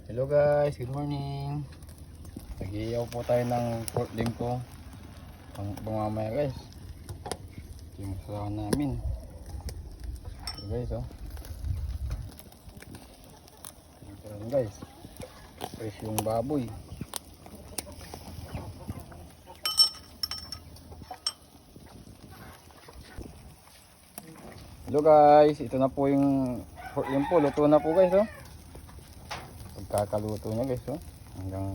Hello guys, good morning. Nag-iiyaw po tayo ng pork limpo pang mamaya guys. Ito yung kasama namin. Ito guys Ito rin guys. Fresh yung baboy. Hello guys, ito na po yung pork limpo. Luto na po guys Pagkakaluto niya guys hanggang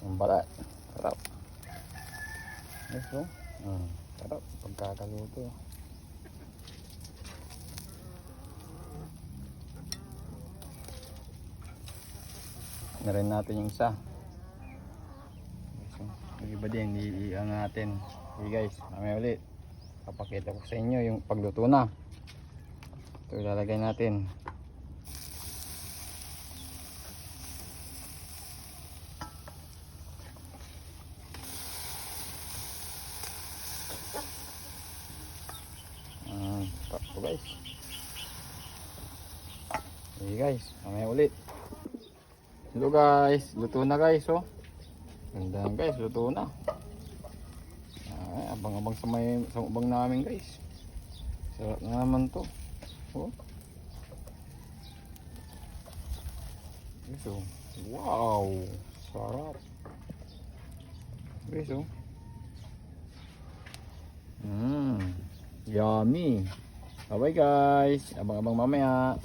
yung balat. Sarap guys sarap pagkakaluto. Na rin natin yung isa yung iba din iiang natin. Okay guys, mamaya ulit papakita ko sa inyo yung pagluto na. Ito ilalagay natin. Tapos guys. Okay guys, mamaya ulit. Hello guys, luto na guys Ganda guys, luto na. Abang-abang sa ubang namin guys. Sarap na naman to. Guys wow, sarap. Guys yummy. Bye bye guys, abang-abang mamaya.